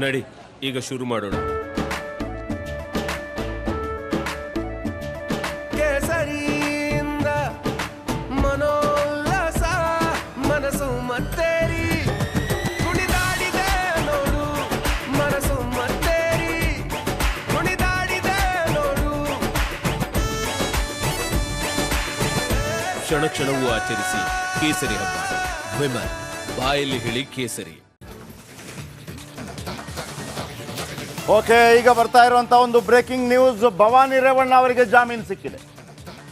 ನಡಿ ಈಗ ಶುರು ಮಾಡೋಣ. ಕೇಸರಿಯಿಂದ ಮನೋಲ್ಲಾಸ ಮನಸ್ಸು ಮತ್ತೇರಿ ಕುಣಿದಾಡಿದೆ ನೋಡು, ಮನಸ್ಸು ಮತ್ತೇರಿ ಕುಣಿದಾಡಿದೆ ನೋಡು. ಕ್ಷಣ ಕ್ಷಣವೂ ಆಚರಿಸಿ ಕೇಸರಿ ಹಬ್ಬ. ವಿಮಲ್ ಬಾಯಲ್ಲಿ ಹೇಳಿ ಕೇಸರಿ. ಓಕೆ, ಈಗ ಬರ್ತಾ ಇರುವಂಥ ಒಂದು ಬ್ರೇಕಿಂಗ್ ನ್ಯೂಸ್. ಭವಾನಿ ರೇವಣ್ಣ ಅವರಿಗೆ ಜಾಮೀನು ಸಿಕ್ಕಿದೆ.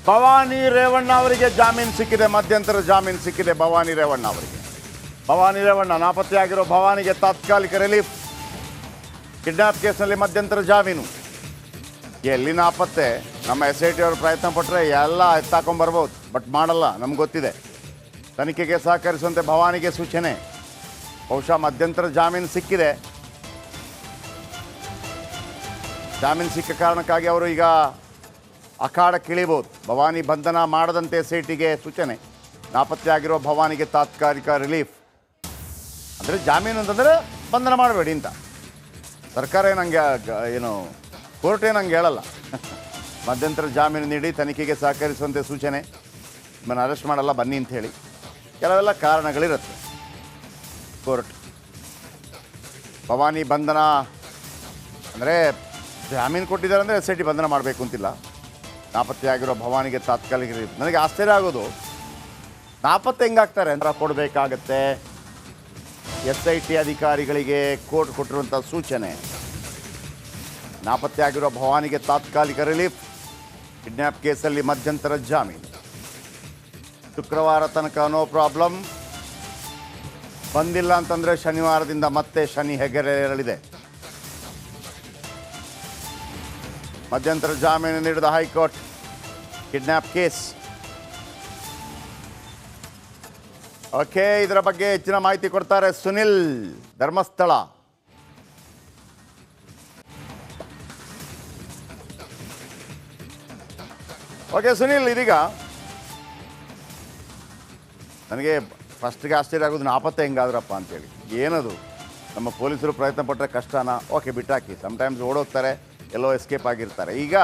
ಭವಾನಿ ರೇವಣ್ಣ ಅವರಿಗೆ ಜಾಮೀನು ಸಿಕ್ಕಿದೆ. ಮಧ್ಯಂತರ ಜಾಮೀನು ಸಿಕ್ಕಿದೆ ಭವಾನಿ ರೇವಣ್ಣ ಅವರಿಗೆ. ಭವಾನಿ ರೇವಣ್ಣ ನಾಪತ್ತೆಯಾಗಿರೋ ಭವಾನಿಗೆ ತಾತ್ಕಾಲಿಕ ರಿಲೀಫ್. ಕಿಡ್ನಾಪ್ ಕೇಸ್ನಲ್ಲಿ ಮಧ್ಯಂತರ ಜಾಮೀನು. ಎಲ್ಲಿ ನಾಪತ್ತೆ? ನಮ್ಮ SIT ಅವರು ಪ್ರಯತ್ನ ಪಟ್ಟರೆ ಎಲ್ಲ ಎತ್ತಾಕೊಂಡ್ಬರ್ಬೋದು, ಬಟ್ ಮಾಡಲ್ಲ. ನಮ್ಗೆ ಗೊತ್ತಿದೆ. ತನಿಖೆಗೆ ಸಹಕರಿಸುವಂತೆ ಭವಾನಿಗೆ ಸೂಚನೆ. ಬಹುಶಃ ಮಧ್ಯಂತರ ಜಾಮೀನು ಸಿಕ್ಕಿದೆ. ಜಾಮೀನು ಸಿಕ್ಕ ಕಾರಣಕ್ಕಾಗಿ ಅವರು ಈಗ ಅಖಾಡಕ್ಕಿಳಿಬೋದು. ಭವಾನಿ ಬಂಧನ ಮಾಡದಂತೆ SITಗೆ ಸೂಚನೆ. ನಾಪತ್ತೆಯಾಗಿರೋ ಭವಾನಿಗೆ ತಾತ್ಕಾಲಿಕ ರಿಲೀಫ್. ಅಂದರೆ ಜಾಮೀನು ಅಂತಂದರೆ ಬಂಧನ ಮಾಡಬೇಡಿ ಅಂತ ಸರ್ಕಾರ ಏನು ಕೋರ್ಟ್ ಏನಂಗೆ ಹೇಳಲ್ಲ. ಮಧ್ಯಂತರ ಜಾಮೀನು ನೀಡಿ ತನಿಖೆಗೆ ಸಹಕರಿಸುವಂತೆ ಸೂಚನೆ. ನಿಮ್ಮನ್ನು ಅರೆಸ್ಟ್ ಮಾಡಲ್ಲ ಬನ್ನಿ ಅಂತ ಹೇಳಿ ಕೆಲವೆಲ್ಲ ಕಾರಣಗಳಿರುತ್ತೆ ಕೋರ್ಟ್. ಭವಾನಿ ಬಂಧನ ಅಂದರೆ ಜಾಮೀನು ಕೊಟ್ಟಿದ್ದಾರೆ ಅಂದರೆ SIT ಬಂಧನ ಮಾಡಬೇಕು ಅಂತಿಲ್ಲ. ನಾಪತ್ತೆಯಾಗಿರೋ ಭವಾನಿಗೆ ತಾತ್ಕಾಲಿಕ ರಿಲೀಫ್. ನನಗೆ ಆಶ್ಚರ್ಯ ಆಗೋದು, ನಾಪತ್ತೆ ಹೆಂಗಾಗ್ತಾರೆ ಅಂತ ಕೊಡಬೇಕಾಗತ್ತೆ. SIT ಅಧಿಕಾರಿಗಳಿಗೆ ಕೋರ್ಟ್ ಕೊಟ್ಟಿರುವಂಥ ಸೂಚನೆ. ನಾಪತ್ತೆಯಾಗಿರೋ ಭವಾನಿಗೆ ತಾತ್ಕಾಲಿಕ ರಿಲೀಫ್. ಕಿಡ್ನ್ಯಾಪ್ ಕೇಸಲ್ಲಿ ಮಧ್ಯಂತರ ಜಾಮೀನು. ಶುಕ್ರವಾರ ತನಕ ನೋ ಪ್ರಾಬ್ಲಮ್. ಬಂದಿಲ್ಲ ಅಂತಂದರೆ ಶನಿವಾರದಿಂದ ಮತ್ತೆ ಶನಿ ಹೆಗಲೇರಲಿದೆ. ಮಧ್ಯಂತರ ಜಾಮೀನು ನೀಡಿದ ಹೈಕೋರ್ಟ್. Kidnap case. ಓಕೆ, ಇದರ ಬಗ್ಗೆ ಹೆಚ್ಚಿನ ಮಾಹಿತಿ ಕೊಡ್ತಾರೆ ಸುನಿಲ್, ಧರ್ಮಸ್ಥಳ. ಓಕೆ ಸುನಿಲ್, ಇದೀಗ ನನಗೆ ಫಸ್ಟ್ಗೆ ಆಶ್ಚರ್ಯ ಆಗೋದು ನಾಪತ್ತೆ ಹೆಂಗಾದ್ರಪ್ಪ ಅಂತೇಳಿ. ಏನದು, ನಮ್ಮ ಪೊಲೀಸರು ಪ್ರಯತ್ನ ಪಟ್ಟರೆ ಕಷ್ಟನಾ? ಓಕೆ, ಬಿಟ್ಟಾಕಿ. ಸಮ್ಟೈಮ್ಸ್ ಓಡೋಗ್ತಾರೆ, ಎಲ್ಲೋ ಎಸ್ಕೇಪ್ ಆಗಿರ್ತಾರೆ. ಈಗ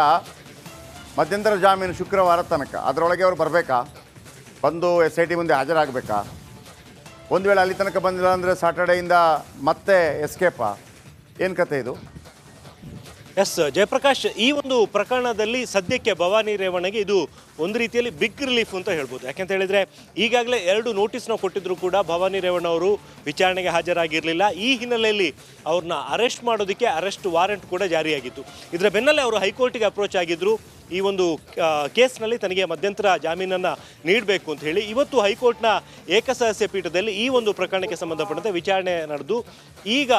ಮಧ್ಯಂತರ ಜಾಮೀನು ಶುಕ್ರವಾರ ತನಕ. ಅದರೊಳಗೆ ಅವ್ರು ಬರಬೇಕಾ? ಬಂದು SIT ಮುಂದೆ ಹಾಜರಾಗಬೇಕಾ? ಒಂದು ವೇಳೆ ಅಲ್ಲಿ ತನಕ ಬಂದಿಲ್ಲ ಅಂದರೆ ಸಾಟರ್ಡೆಯಿಂದ ಮತ್ತೆ ಎಸ್ಕೇಪಾ? ಏನು ಕತೆ ಇದು? ಎಸ್ ಜಯಪ್ರಕಾಶ್, ಈ ಒಂದು ಪ್ರಕರಣದಲ್ಲಿ ಸದ್ಯಕ್ಕೆ ಭವಾನಿ ರೇವಣ್ಣಗೆ ಇದು ಒಂದು ರೀತಿಯಲ್ಲಿ ಬಿಗ್ ರಿಲೀಫ್ ಅಂತ ಹೇಳ್ಬೋದು. ಯಾಕೆಂತ ಹೇಳಿದರೆ ಈಗಾಗಲೇ 2 ನೋಟಿಸ್ನ ಕೊಟ್ಟಿದ್ರು ಕೂಡ ಭವಾನಿ ರೇವಣ್ಣ ಅವರು ವಿಚಾರಣೆಗೆ ಹಾಜರಾಗಿರಲಿಲ್ಲ. ಈ ಹಿನ್ನೆಲೆಯಲ್ಲಿ ಅವ್ರನ್ನ ಅರೆಸ್ಟ್ ಮಾಡೋದಕ್ಕೆ ಅರೆಸ್ಟ್ ವಾರೆಂಟ್ ಕೂಡ ಜಾರಿಯಾಗಿತ್ತು. ಇದರ ಬೆನ್ನಲ್ಲೇ ಅವರು ಹೈಕೋರ್ಟಿಗೆ ಅಪ್ರೋಚ್ ಆಗಿದ್ದರು. ಈ ಒಂದು ಕೇಸ್ನಲ್ಲಿ ತನಗೆ ಮಧ್ಯಂತರ ಜಾಮೀನನ್ನು ನೀಡಬೇಕು ಅಂತ ಹೇಳಿ ಇವತ್ತು ಹೈಕೋರ್ಟ್ನ ಏಕಸದಸ್ಯ ಪೀಠದಲ್ಲಿ ಈ ಒಂದು ಪ್ರಕರಣಕ್ಕೆ ಸಂಬಂಧಪಟ್ಟಂತೆ ವಿಚಾರಣೆ ನಡೆದು ಈಗ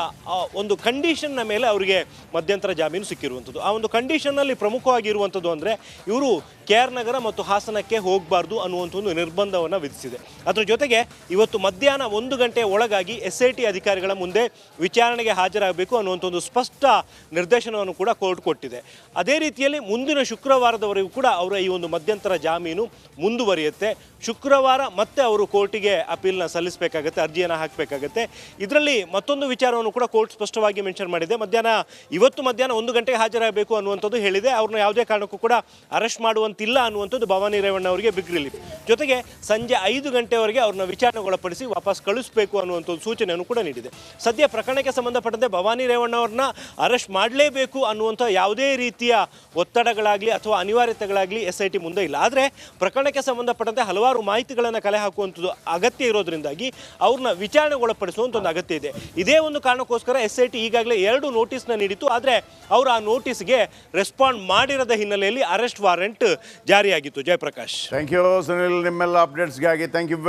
ಒಂದು ಕಂಡೀಷನ್ನ ಮೇಲೆ ಅವರಿಗೆ ಮಧ್ಯಂತರ ಜಾಮೀನು ಸಿಕ್ಕಿರುವಂಥದ್ದು. ಆ ಒಂದು ಕಂಡೀಷನ್ನಲ್ಲಿ ಪ್ರಮುಖವಾಗಿರುವಂಥದ್ದು ಅಂದರೆ ಇವರು KR ನಗರ ಮತ್ತು ಹಾಸನಕ್ಕೆ ಹೋಗಬಾರ್ದು ಅನ್ನುವಂಥ ಒಂದು ನಿರ್ಬಂಧವನ್ನು ವಿಧಿಸಿದೆ. ಅದರ ಜೊತೆಗೆ ಇವತ್ತು ಮಧ್ಯಾಹ್ನ 1 ಗಂಟೆ ಒಳಗಾಗಿ SIT ಅಧಿಕಾರಿಗಳ ಮುಂದೆ ವಿಚಾರಣೆಗೆ ಹಾಜರಾಗಬೇಕು ಅನ್ನುವಂಥ ಒಂದು ಸ್ಪಷ್ಟ ನಿರ್ದೇಶನವನ್ನು ಕೂಡ ಕೋರ್ಟ್ ಕೊಟ್ಟಿದೆ. ಅದೇ ರೀತಿಯಲ್ಲಿ ಮುಂದಿನ ಶುಕ್ರವಾರದವರೆಗೂ ಕೂಡ ಅವರ ಈ ಒಂದು ಮಧ್ಯಂತರ ಜಾಮೀನು ಮುಂದುವರಿಯುತ್ತೆ. ಶುಕ್ರವಾರ ಮತ್ತೆ ಅವರು ಕೋರ್ಟಿಗೆ ಅಪೀಲ್ನ ಸಲ್ಲಿಸಬೇಕಾಗತ್ತೆ, ಅರ್ಜಿಯನ್ನು ಹಾಕಬೇಕಾಗತ್ತೆ. ಇದರಲ್ಲಿ ಮತ್ತೊಂದು ವಿಚಾರವನ್ನು ಕೂಡ ಕೋರ್ಟ್ ಸ್ಪಷ್ಟವಾಗಿ ಮೆನ್ಷನ್ ಮಾಡಿದೆ. ಇವತ್ತು ಮಧ್ಯಾಹ್ನ 1 ಗಂಟೆಗೆ ಹಾಜರಾಗಬೇಕು ಅನ್ನುವಂಥದ್ದು ಹೇಳಿದೆ. ಅವ್ರನ್ನ ಯಾವುದೇ ಕಾರಣಕ್ಕೂ ಕೂಡ ಅರೆಸ್ಟ್ ಮಾಡುವಂತಿಲ್ಲ ಅನ್ನುವಂಥದ್ದು ಭವಾನಿ ರೇವಣ್ಣ ಅವರಿಗೆ ಬಿಗ್ ರಿಲೀಫ್. ಜೊತೆಗೆ ಸಂಜೆ 5 ಗಂಟೆವರೆಗೆ ಅವ್ರನ್ನ ವಿಚಾರಣೆಗೊಳಪಡಿಸಿ ವಾಪಸ್ ಕಳಿಸಬೇಕು ಅನ್ನುವಂಥ ಸೂಚನೆಯನ್ನು ಕೂಡ ನೀಡಿದೆ. ಸದ್ಯ ಪ್ರಕರಣಕ್ಕೆ ಸಂಬಂಧಪಟ್ಟಂತೆ ಭವಾನಿ ರೇವಣ್ಣ ಅವ್ರನ್ನ ಅರೆಸ್ಟ್ ಮಾಡಲೇಬೇಕು ಅನ್ನುವಂಥ ಯಾವುದೇ ರೀತಿಯ ಒತ್ತಡಗಳಾಗಲಿ ಅಥವಾ ಅನಿವಾರ್ಯತೆಗಳಾಗಲಿ SIT ಮುಂದೆ ಇಲ್ಲ. ಆದರೆ ಪ್ರಕರಣಕ್ಕೆ ಸಂಬಂಧಪಟ್ಟಂತೆ ಹಲವಾರು ಮಾಹಿತಿಗಳನ್ನು ಕಲೆ ಹಾಕುವಂಥದ್ದು ಅಗತ್ಯ ಇರೋದ್ರಿಂದಾಗಿ ಅವ್ರನ್ನ ವಿಚಾರಣೆಗೊಳಪಡಿಸುವಂಥ ಒಂದು ಅಗತ್ಯ ಇದೆ. ಇದೇ ಒಂದು ಕಾರಣಕ್ಕೋಸ್ಕರ SIT ಈಗಾಗಲೇ 2 ನೋಟಿಸ್ನ ನೀಡಿತ್ತು. ಆದರೆ ಅವರು ಆ ನೋಟಿಸ್ಗೆ ರೆಸ್ಪಾಂಡ್ ಮಾಡಿರದ ಹಿನ್ನೆಲೆಯಲ್ಲಿ ಅರೆಸ್ಟ್ ವಾರೆಂಟ್ ಜಾರಿಯಾಗಿತ್ತು. ಜಯಪ್ರಕಾಶ್, ಥ್ಯಾಂಕ್ ಯು ಸುನಿಲ್, ನಿಮ್ಮೆಲ್ಲ ಅಪ್ಡೇಟ್ಸ್ಗಾಗಿ ಥ್ಯಾಂಕ್ ಯು.